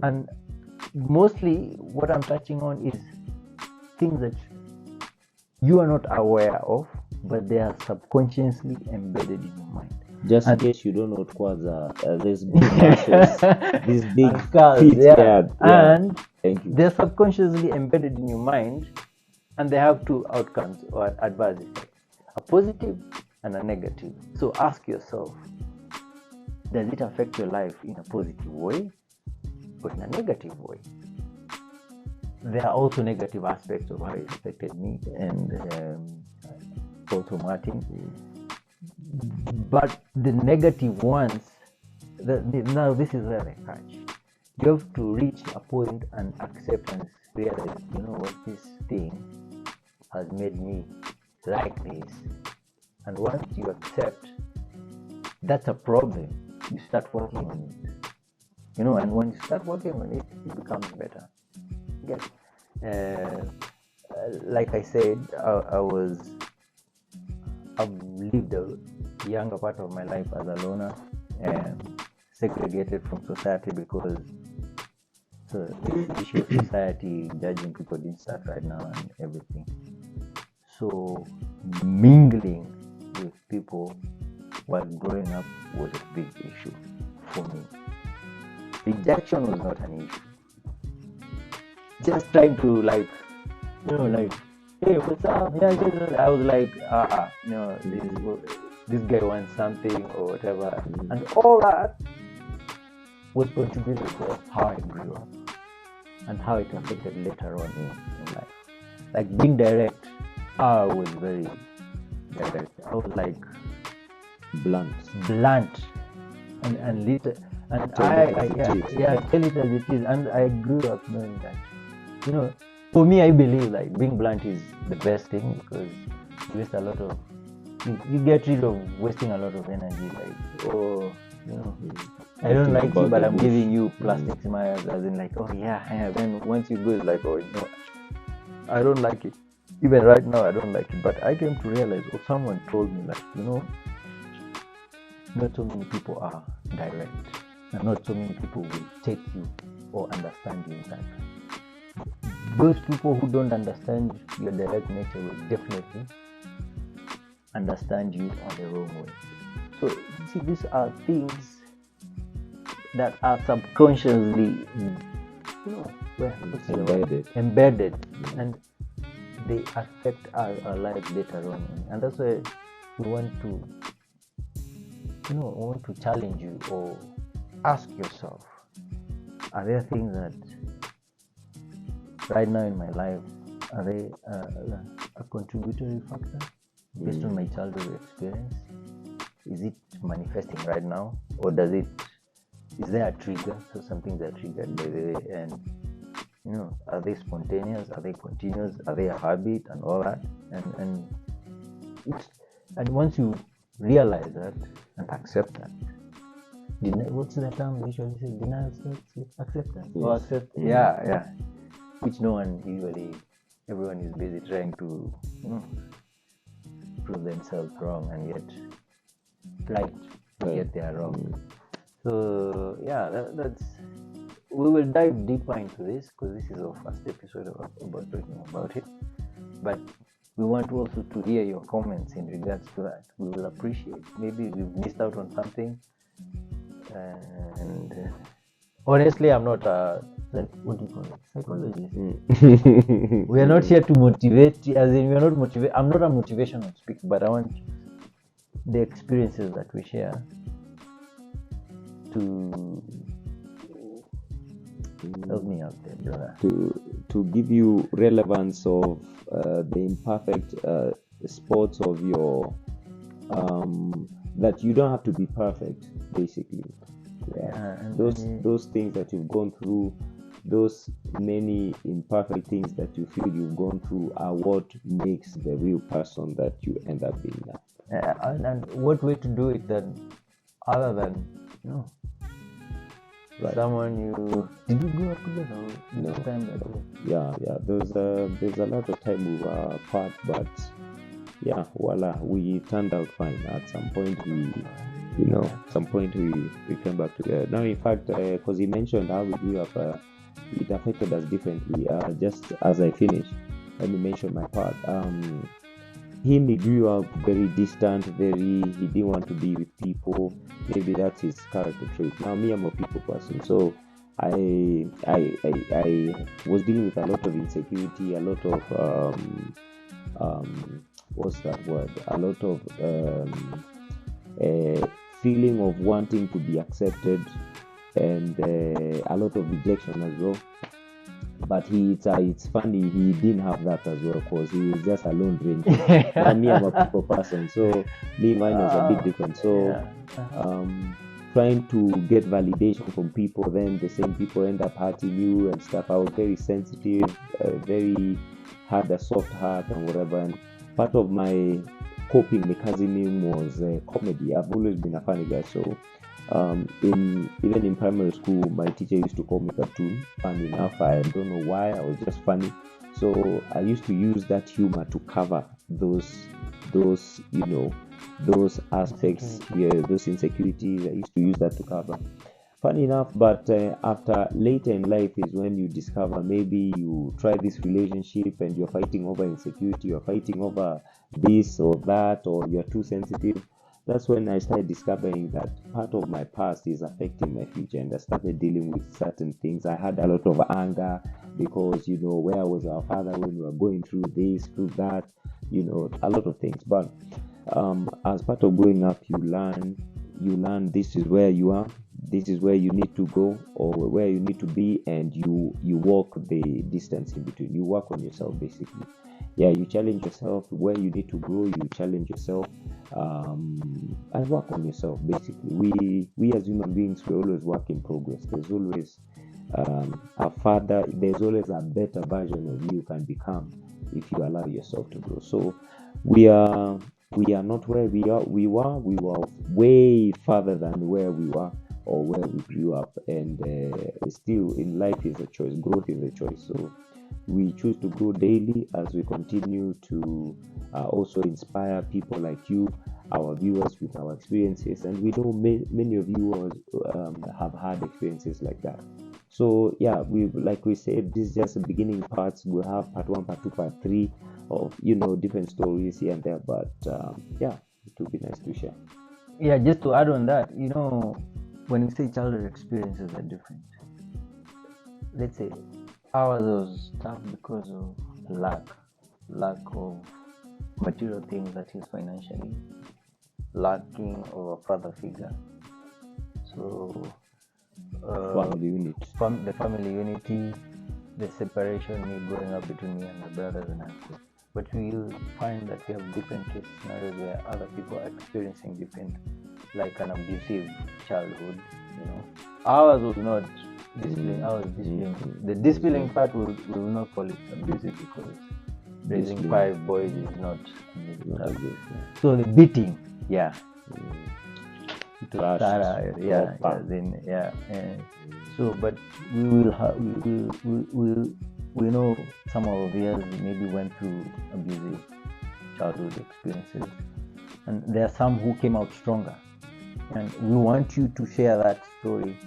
And mostly what I'm touching on is things that you are not aware of, but they are subconsciously embedded in your mind. Just in case you don't know, there's big muscles, these big Skulls, feet. yeah. Yeah. And Thank you. they're subconsciously embedded in your mind, and they have two outcomes or adverse effects, a positive and a negative. So ask yourself, does it affect your life in a positive way or in a negative way? There are also negative aspects of how it affected me, and also Martin. But the negative ones, now this is where I catch. You have to reach a point and accept and realize, you know what, this thing has made me like this. And once you accept that's a problem, you start working on it. You know, and when you start working on it, it becomes better. Yes. Like I said, I've lived a younger part of my life as a loner and segregated from society because the issue of society judging people didn't start right now and everything. So mingling with people while growing up was a big issue for me. Rejection was not an issue. Just trying to hey, what's up? Yeah, I was like, this guy wants something or whatever, and all that was contributed to how I grew up and how it affected later on in life. Like being direct, I was very direct. I was like blunt, and little, and tell it as it is, and I grew up knowing that, you know. For me, I believe like being blunt is the best thing because you waste a lot of, you get rid of wasting a lot of energy. Like, oh, you know, I don't like you, but I'm giving you plastic smiles, as in like, oh yeah. Then once you go, it's like, oh, you know, I don't like it. Even right now, I don't like it. But I came to realize, or someone told me, like, you know, not so many people are direct, and not so many people will take you or understand you in that. Those people who don't understand your direct nature will definitely understand you on the wrong way. So, see, these are things that are subconsciously, you know, embedded, and they affect our lives later on. And that's why we want to challenge you or ask yourself, are there things that right now in my life, are they a contributory factor based on my childhood experience? Is it manifesting right now, or is there a trigger? So some things are triggered by the way, and you know, are they spontaneous? Are they continuous? Are they a habit and all that? And once you realize that and accept that, what's the term we usually say? Denial starts acceptance. Yes. Or accept, yeah. Which everyone is busy trying to, you know, prove themselves wrong and yet yet they are wrong. So yeah, we will dive deeper into this because this is our first episode about talking about it. But we want also to hear your comments in regards to that. We will appreciate. Maybe we've missed out on something, and honestly, I'm not what do you call it? Psychologist. We are not here to motivate, as in we are not motivate. I'm not a motivational speaker, but I want the experiences that we share to help me out there, brother. To give you relevance of the imperfect spots of your that you don't have to be perfect, basically. Yeah. Those things that you've gone through, those many imperfect things that you feel you've gone through are what makes the real person that you end up being now. And what way to do it then, other than, you know, right. Someone did you grow up together? No. Yeah. There's a lot of time we were apart, but yeah, voila, we turned out fine. At some point, some point we came back together. Now, in fact, because he mentioned how we grew up, it affected us differently. Just as I finish, let me mention my part. He grew up very distant, he didn't want to be with people. Maybe that's his character trait. Now, me, I'm a people person, so I was dealing with a lot of insecurity, a lot of what's that word? A lot of feeling of wanting to be accepted, and a lot of rejection as well. But it's funny, he didn't have that as well, because he was just a lone ranger. Now, me, I'm a people person, so mine was a bit different. So trying to get validation from people, then the same people end up hurting you and stuff. I was very sensitive, very had a soft heart and whatever. And part of my coping mechanism was comedy. I've always been a funny guy, so even in primary school, my teacher used to call me cartoon. Funny enough, I don't know why, I was just funny. So I used to use that humor to cover those aspects, those insecurities. I used to use that to cover. Funny enough, but after later in life is when you discover, maybe you try this relationship and you're fighting over insecurity, you're fighting over this or that, or you're too sensitive. That's when I started discovering that part of my past is affecting my future, and I started dealing with certain things. I had a lot of anger because, where was our father when we were going through this, through that, a lot of things. But as part of growing up, you learn this is where you are, this is where you need to go, or where you need to be, and you walk the distance in between. You work on yourself, basically. You challenge yourself where you need to grow. You challenge yourself and work on yourself, basically. We as human beings, we always work in progress. There's always there's always a better version of you can become if you allow yourself to grow. So we are not where we were way further than where we were or where we grew up, and still in life is a choice. Growth is a choice. So we choose to grow daily as we continue to also inspire people like you, our viewers, with our experiences. And we know many of you have had experiences like that. So like we said, this is just the beginning parts. We'll have part 1, part 2, part 3 of different stories here and there. But it would be nice to share. Yeah, just to add on that, when you say childhood experiences are different, let's say ours was tough because of lack of material things, that is financially, lacking of a father figure. So family unit. The family unity, the separation, me growing up between me and my brothers and uncles. But we find that we have different case scenarios where other people are experiencing different, like an abusive childhood. Ours was not discipline. Ours was discipline. The discipline part we will not call it abusive, because raising 5 boys is not abusive. So the beating, So, but we know some of our viewers maybe went through abusive childhood experiences, and there are some who came out stronger, and we want you to share that story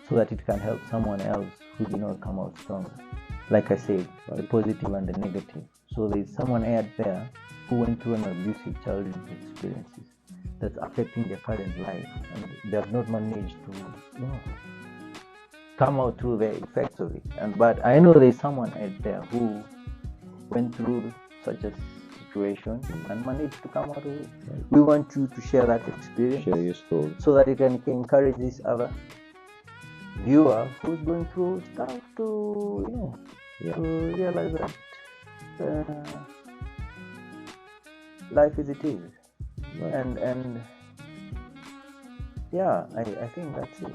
so that it can help someone else who did not come out stronger. Like I said, the positive and the negative. So there's someone out there who went through an abusive childhood experiences that's affecting their current life, and they have not managed to come out through the effects of it. But I know there's someone out there who went through such a situation and managed to come out of it. We want you to share that experience, share your story, so that it can encourage this other viewer who's going through stuff to to realize that life is it is. Right. And I think that's it.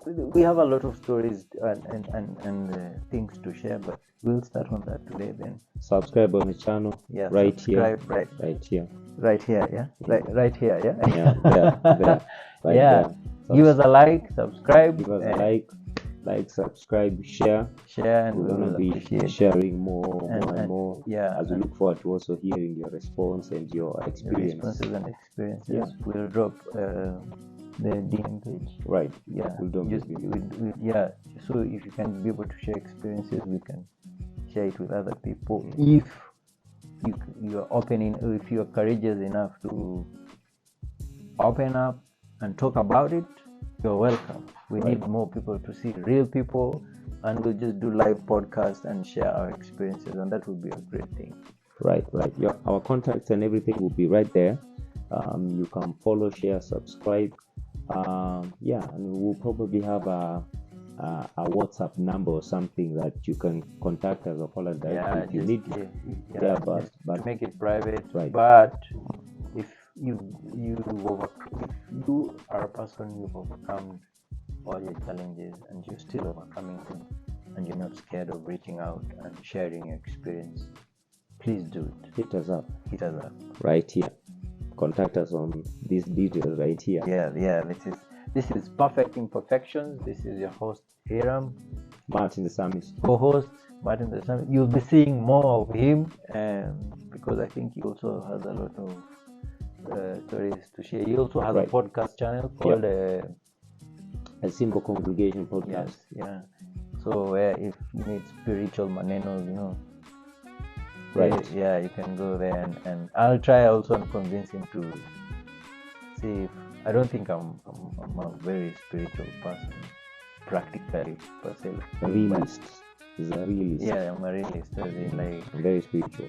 We have a lot of stories and things to share, but we'll start on that today. Then subscribe on the channel. Right here. Right here. Give us a like, subscribe. Give us a like. like, subscribe, share. And we're gonna be sharing more and more. As we look forward to also hearing your response and your experiences. We'll drop the DM page. Right. We'll so if you can be able to share experiences, we can share it with other people. If you are if you are courageous enough to open up and talk about it, you're welcome. We need more people to see real people, and we'll just do live podcasts and share our experiences, and that would be a great thing. Right. Our contacts and everything will be right there. You can follow, share, subscribe. And we'll probably have a WhatsApp number or something that you can contact us or call us directly if you need. But to make it private. Right. But if you are a person who've overcome all your challenges and you're still overcoming them, and you're not scared of reaching out and sharing your experience, please do it. Hit us up right here. Contact us on these details right here. This is Perfect Imperfections. This is your host Hiram, Martin the Psalmist, co-host Martin the Psalmist. You'll be seeing more of him, because I think he also has a lot of stories to share. He also has a podcast channel called A Simple Congregation Podcast. So if you need spiritual manenos, you can go there, and I'll try also and convince him to see if I don't think I'm a very spiritual person practically per se. Realist. He's a realist. I'm a realist. Very spiritual.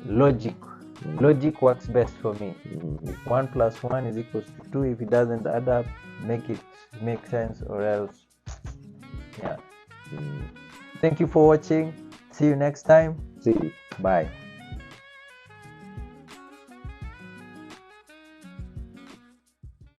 Logic works best for me. 1 + 1 = 2. If it doesn't add up, make it make sense, or else. Thank you for watching. See you next time. See you. Bye.